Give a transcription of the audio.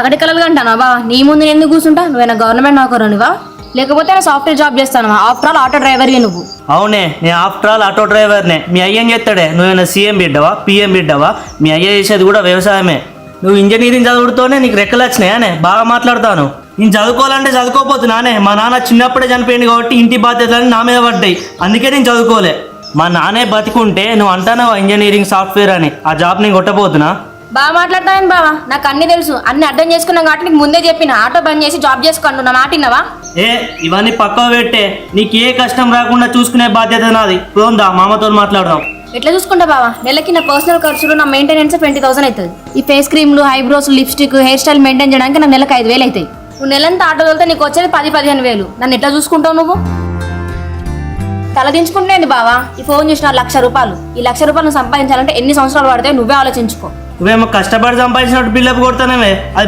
పగటి కలలు అంటానా బావా? నీ ముందు నేను ఎందుకు కూర్చుంటా? నువ్వేనా గవర్నమెంట్ నౌకరునివా లేకపోతే సాఫ్ట్వేర్ జాబ్ చేస్తాను? ఆఫ్టర్ ఆల్ ఆటో డ్రైవర్వి నువ్వు. అవునే, నేను ఆఫ్టర్ ఆల్ ఆటో డ్రైవర్నే. మీ అయ్యేం చేస్తాడే? నువ్వేమైనా సీఎం బిడ్డవా, పిఎం బిడ్డవా? మీ అయ్య చేసేది కూడా వ్యవసాయమే. నువ్వు ఇంజనీరింగ్ చదువుతూనే నీకు రెక్కలు వచ్చినాయానే? బాగా మాట్లాడతాను. నేను చదువుకోవాలంటే చదువుకోపోతున్నానే. మా నాన్న చిన్నప్పుడే చనిపోయింది కాబట్టి ఇంటి బాధ్యతలన్నీ నా మీద పడ్డాయి. అందుకే నేను చదువుకోలే. మా నాన్నే బతికుంటే నువ్వు అంటానవా ఇంజనీరింగ్ సాఫ్ట్వేర్ అని? ఆ జాబ్ నేను కొట్టబోతున్నా. బాగా మాట్లాడతాను బావా, నాకు అన్ని తెలుసు. అన్ని అర్థం చేసుకున్నాం కాబట్టి నీకు ముందే చెప్పిన ఆటో బంద్ చేసి జాబ్ చేసుకోండి. నా మాట విన్నావా? ఇవన్నీ పక్కన పెట్టే. నీకు ఏ కష్టం రాకుండా చూసుకునే బాధ్యత నాది. పోందా, మామతో మాట్లాడదాం. ఎట్లా చూసుకుంటా బావా? నెలకి నా పర్సనల్ ఖర్చులు, నా మెయింటెనెన్స్ 20,000 అవుతుంది. ఈ ఫేస్ క్రీమ్లు, eyebrows, lipstick, hair style maintain చేయడానికి నాకు నెలకు 5,000 అవుతాయి. నువ్వు నెలంతా ఆటో వెళ్తే నీకు వచ్చేది 10-15,000. నన్ను ఎట్లా చూసుకుంటావు నువ్వు? తలదించుకుంటేంది బావా? ఈ ఫోన్ చూసిన ₹1,00,000. ఈ ₹1,00,000 సంపాదించాలంటే ఎన్ని సంవత్సరాలు పడతాయో నువ్వే ఆలోచించుకో. నువ్వేమో కష్టపడి సంపాదించినట్టు బిల్డప్ కొడతానేమే.